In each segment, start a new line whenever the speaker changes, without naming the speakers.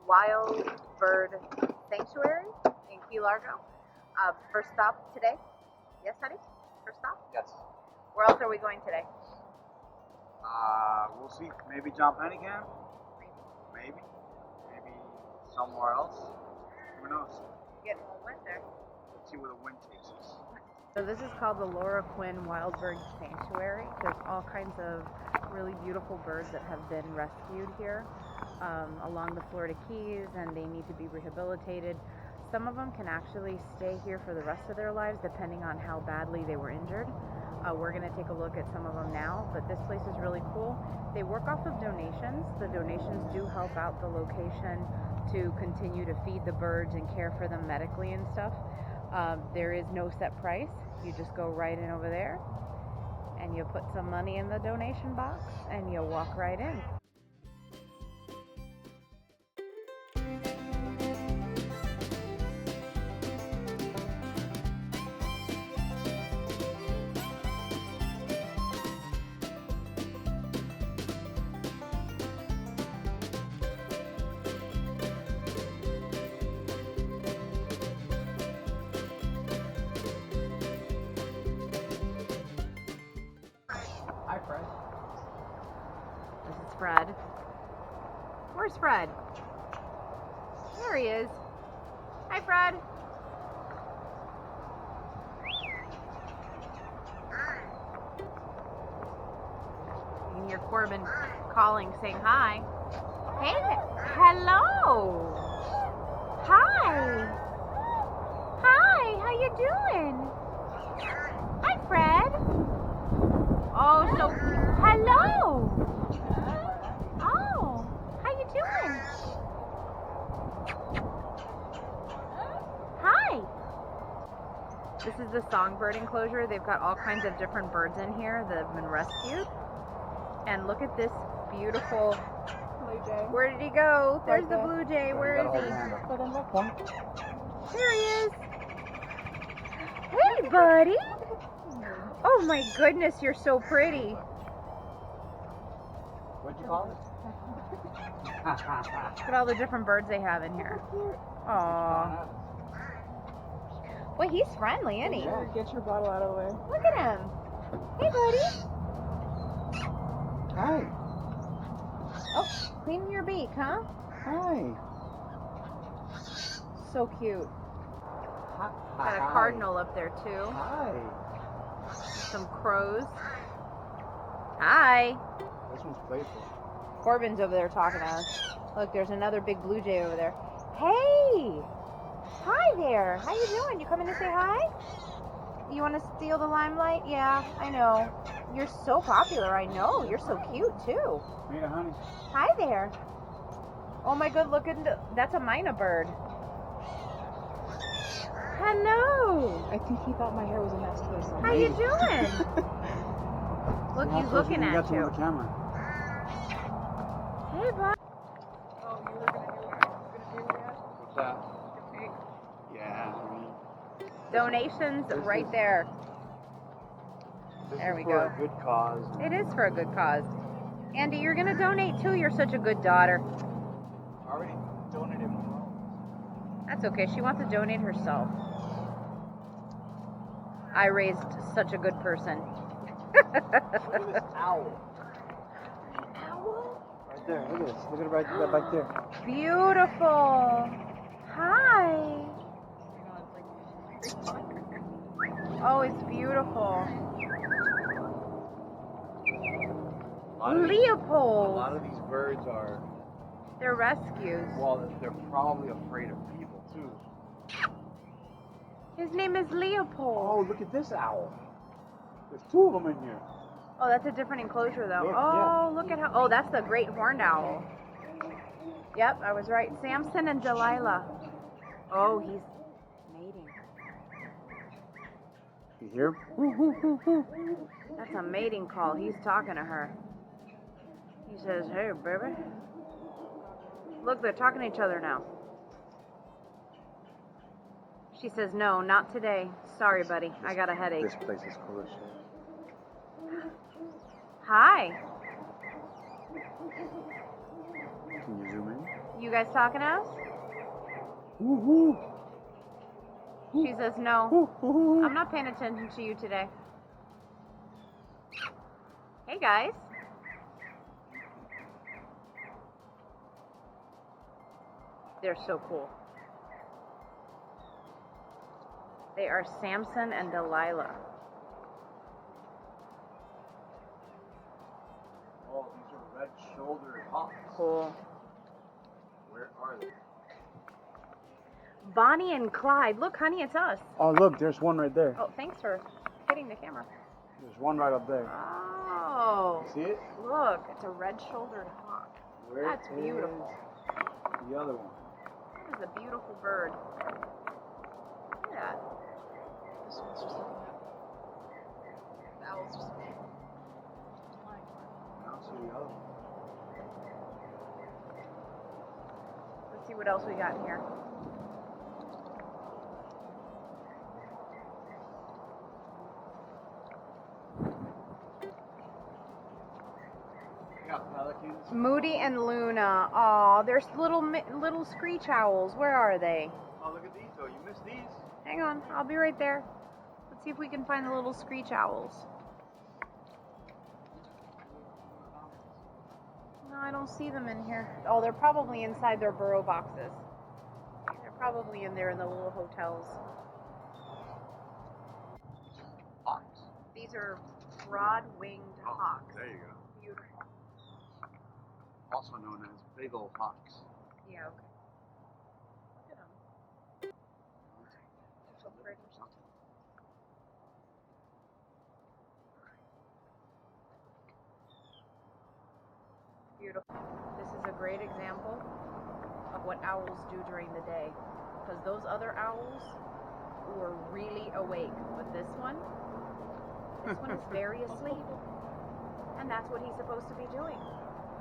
wild bird sanctuary in Key Largo. First stop today. Yes, honey? First stop?
Yes.
Where else are we going today?
We'll see. Maybe John Penningham. Maybe. Maybe somewhere else. Who knows?
Getting a little wet there.
Let's see where the wind takes us.
So this is called the Laura Quinn Wild Bird Sanctuary. There's all kinds of really beautiful birds that have been rescued here along the Florida Keys, and they need to be rehabilitated. Some of them can actually stay here for the rest of their lives depending on how badly they were injured. We're going to take a look at some of them now, but this place is really cool. They work off of donations. The donations do help out the location to continue to feed the birds and care for them medically and stuff. There is no set price. You just go right in over there and you put some money in the donation box and you walk right in.
Hi, Fred.
This is Fred. Where's Fred? There he is. Hi, Fred. You can hear Corbin calling, saying hi. Hey, hello. Hi. Hi, how you doing? Hi, Fred. Oh, so hello. Oh, how you doing? Hi. This is the songbird enclosure. They've got all kinds of different birds in here that have been rescued. And look at this beautiful
Blue jay.
Where did he go? There's the
there.
blue jay. Where is he?
Put in the front.
There he is. Hey, buddy. Oh my goodness, you're so pretty.
What'd you call it?
Look at all the different birds they have in here. Aww. Well, he's friendly, isn't he?
Yeah, get your bottle out of the way.
Look at him. Hey, buddy.
Hi.
Oh, cleaning your beak, huh?
Hi.
So cute.
Hi.
Got a cardinal up there, too.
Hi.
Some crows. Hi.
This one's playful.
Corbin's over there talking to us. Look, there's another big blue jay over there. Hey! Hi there. How you doing? You coming to say hi? You want to steal the limelight? Yeah, I know. You're so popular. I know. You're so cute, too.
Yeah, honey.
Hi there. Oh my good, look at that's a myna bird. Hello.
I think he thought my hair was a mess too.
How you doing? Look,
How
he's
close
looking
when you
at
got to
you.
the camera.
Hey, bud.
Oh, you were gonna do that?
What's that? Yeah, I mean,
Donations right there.
this
There
is
we
for
go.
a good cause.
It is for a good cause. Andy, you're going to donate too. You're such a good daughter.
I already donated one.
That's okay. She wants to donate herself. I raised such a good person.
Look at this owl.
Owl?
Right there. Look at this. Look at it right there.
Beautiful. Hi. Oh, it's beautiful.
A lot
Leopold.
of these birds are,
They're rescues.
well, they're probably afraid of people too.
His name is Leopold.
Oh, look at this owl. There's two of them in here.
Oh, that's a different enclosure though.
Yeah,
Oh,
yeah.
look at how. Oh, that's the great horned owl. Yep, I was right. Samson and Delilah. Oh, he's mating.
You hear?
That's a mating call. He's talking to her. He says, "Hey, baby." Look, they're talking to each other now. She says, "No, not today. Sorry, buddy. I got a headache."
This place is cool as shit.
Hi.
Can you zoom in?
You guys talking to us?
Woo-hoo.
She says no.
Woo-hoo.
I'm not paying attention to you today. Hey guys. They're so cool. They are Samson and Delilah.
Oh, these are red-shouldered hawks.
Cool.
Where are they?
Bonnie and Clyde. Look, honey, it's us.
Oh, look, there's one right there.
Oh, thanks for hitting the camera.
There's one right up there.
Oh.
See it?
Look, it's a red-shouldered hawk.
Where
That's beautiful.
is the other one?
That is a beautiful bird. Look at that.
This one's just looking at. The owl's just lying.
I don't see the other one.
Let's see what else we got in here.
We got pelicans.
Moody and Luna. Aw, there's little screech owls. Where are they?
Oh, look at these though. You missed these.
Hang on, I'll be right there. Let's see if we can find the little screech owls. No, I don't see them in here. Oh, they're probably inside their burrow boxes. They're probably in there in the little hotels.
Hawks.
These are broad-winged hawks.
There you go.
Beautiful.
Also known as big old hawks.
Yeah, okay. Look at them. So pretty. Beautiful. This is a great example of what owls do during the day. Because those other owls were really awake. But this one is very asleep. And that's what he's supposed to be doing.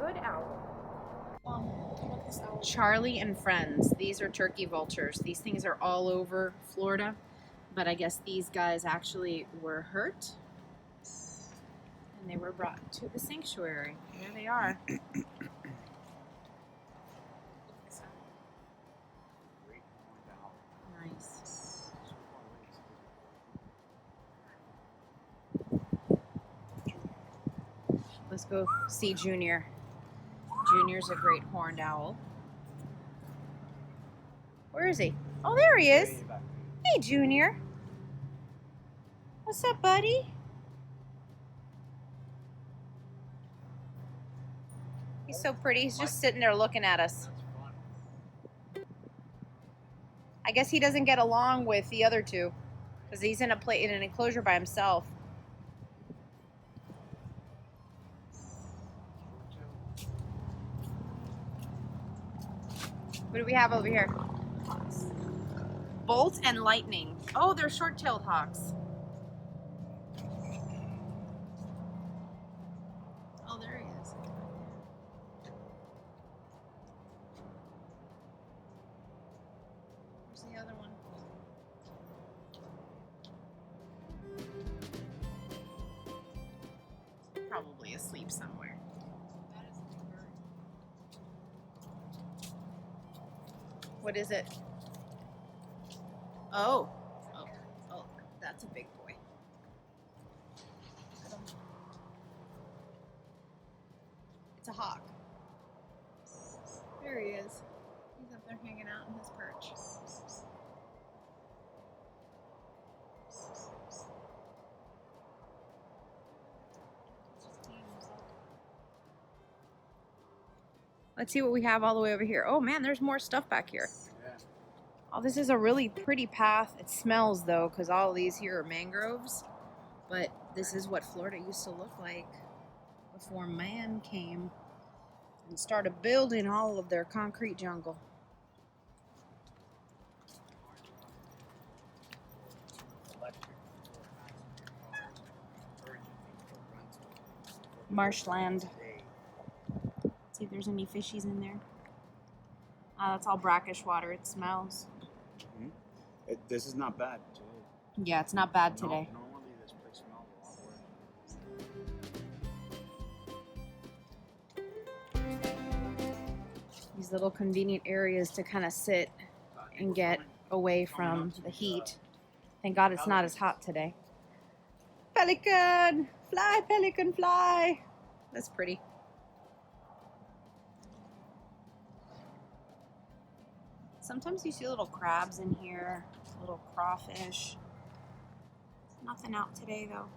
Good owl. Charlie and friends. These are turkey vultures. These things are all over Florida. But I guess these guys actually were hurt. And they were brought to the sanctuary. Here they are. Nice. Let's go see Junior. Junior's a great horned owl. Where is he? Oh, there he is. Hey, Junior. What's up, buddy? He's so pretty. He's just sitting there looking at us. I guess he doesn't get along with the other two because he's in an enclosure by himself. What do we have over here? Hawks. Bolt and lightning. Oh, they're short-tailed hawks. Oh, there he is. Where's the other one? Probably asleep somewhere. That is a big bird. What is it? Oh, that's a big boy. It's a hawk. There he is. He's up there hanging out in his perch. Let's see what we have all the way over here. Oh man, there's more stuff back here.
Yeah.
Oh, this is a really pretty path. It smells though, because all of these here are mangroves. But this is what Florida used to look like before man came and started building all of their concrete jungle. Marshland. See if there's any fishies in there. That's all brackish water. It smells.
Mm-hmm. This is not bad today.
Yeah, it's not bad today.
Normally this place smells a lot worse.
These little convenient areas to kind of sit and get away from the heat. Thank God it's not as hot today. Pelican! Fly, pelican, fly! That's pretty. Sometimes you see little crabs in here, little crawfish. Nothing out today though.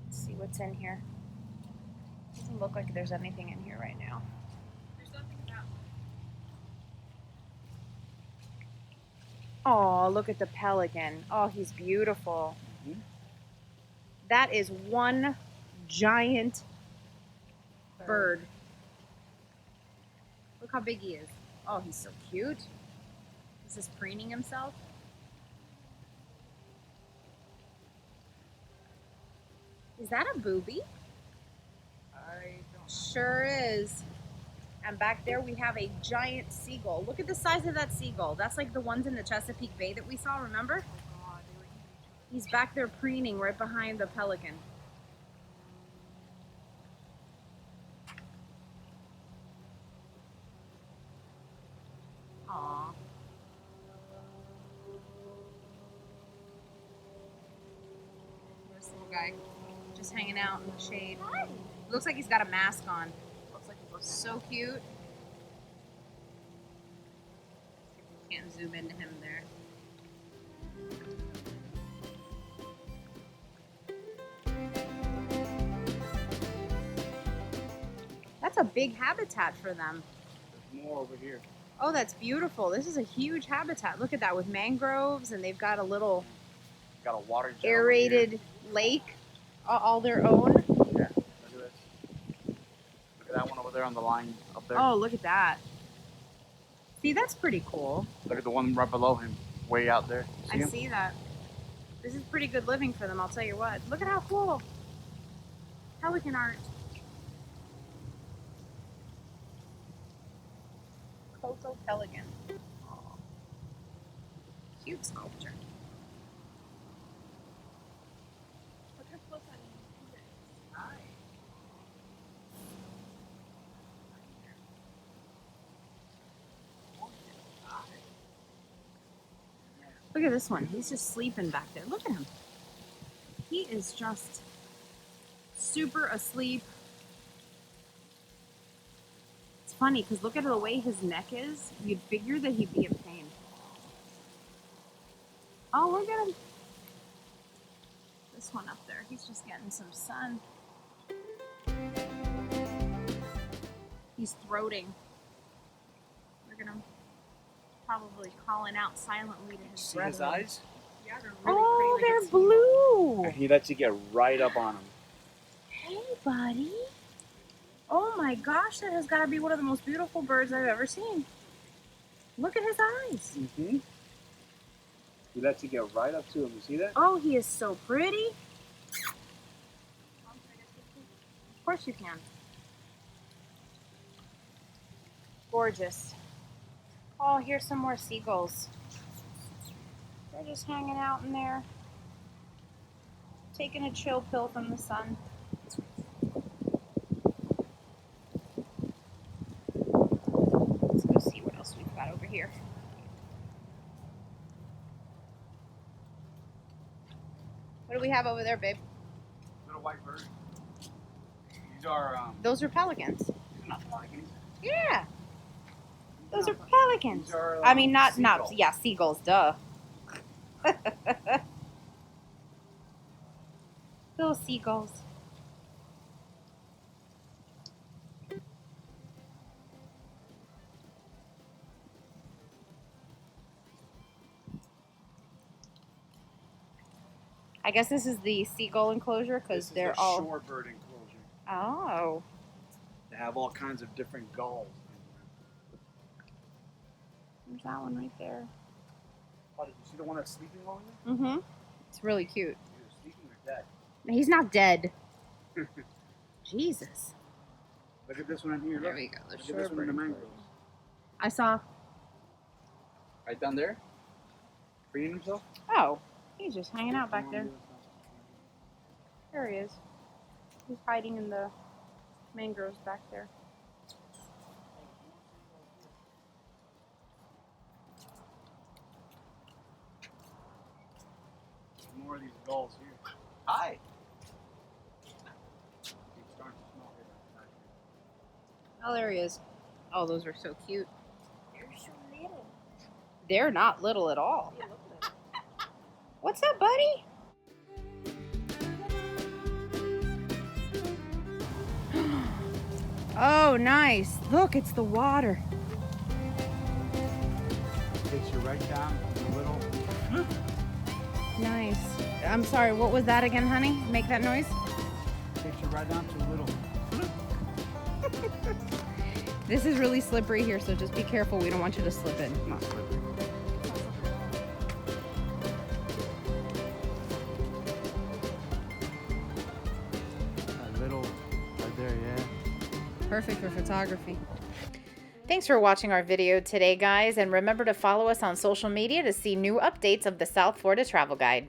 Let's see what's in here. Doesn't look like there's anything in here right now.
There's nothing about
Oh, look at the pelican. Oh, he's beautiful.
Mhm.
That is one giant bird. Look how big he is. Oh, he's so cute. Is this preening himself? Is that a booby?
I don't know.
Sure is. And back there we have a giant seagull. Look at the size of that seagull. That's like the ones in the Chesapeake Bay that we saw, remember?
Oh god, they were eating each other.
He's back there preening right behind the pelican. Aww. There's this little guy just hanging out in the shade.
Hi.
Looks like he's got a mask on.
Looks like he's looking.
So cute. Can't zoom into him there. That's a big habitat for them.
There's more over here.
Oh, that's beautiful. This is a huge habitat. Look at that with mangroves, and they've got a little
Got a water jet over
aerated lake all their own.
here. Yeah, look at this. Look at that one over there on the line up there.
Oh, look at that. See, that's pretty cool.
Look at the one right below him, way out there. See
I
him?
see that. This is pretty good living for them, I'll tell you what. Look at how cool. Pelican art. Coco Pelican. Aw. Cute sculpture.
Look how close that is.
Hi. Look at this one. He's just sleeping back there. Look at him. He is just super asleep. It's funny because look at the way his neck is. You'd figure that he'd be in pain. Oh, look at him. This one up there. He's just getting some sun. He's throating. Look at him. Probably calling out silently to his
See his
brethren.
eyes?
Yeah, they're really
Oh,
pretty.
they're
Like
blue.
And he lets you get right up on him.
Hey, buddy. Oh my gosh, that has got to be one of the most beautiful birds I've ever seen. Look at his eyes.
Mm-hmm. He lets you get right up to him. You see that?
Oh, he is so pretty. Of course you can. Gorgeous. Oh, here's some more seagulls. They're just hanging out in there, taking a chill pill from the sun. Let's go see what else we've got over here. What do we have over there, babe?
Little white bird. These are
Those are pelicans.
these are not pelicans.
Yeah, those are pelicans.
These are,
I mean, not
seagulls.
yeah, seagulls. Duh. Little seagulls. I guess this is the seagull enclosure because
This is
they're
a
all.
shorebird enclosure.
Oh.
They have all kinds of different gulls.
There's that one right there.
Oh, did you see the one that's sleeping over there?
Mm-hmm. It's really cute.
Either sleeping or dead.
He's not dead. Jesus.
Look at this one in here.
There
Look.
we go. The
Look at this one in
shorebird
the
enclosure.
mangroves.
I saw.
Right down there? Freeing himself?
Oh, he's just hanging out back there. There he is. He's hiding in the mangroves back there.
More of these gulls here. Hi! It's starting to smell here.
Oh, there he is. Oh, those are so cute.
You're so little.
They're not little at all.
You look little.
What's up, buddy? Oh, nice. Look, it's the water.
Takes you right down to the little.
Nice. I'm sorry, what was that again, honey? Make that noise.
Takes you right down to the little.
This is really slippery here, so just be careful. We don't want you to slip in. Come on.
That little right there, yeah.
Perfect for photography. Thanks for watching our video today, guys, and remember to follow us on social media to see new updates of the South Florida Travel Guide.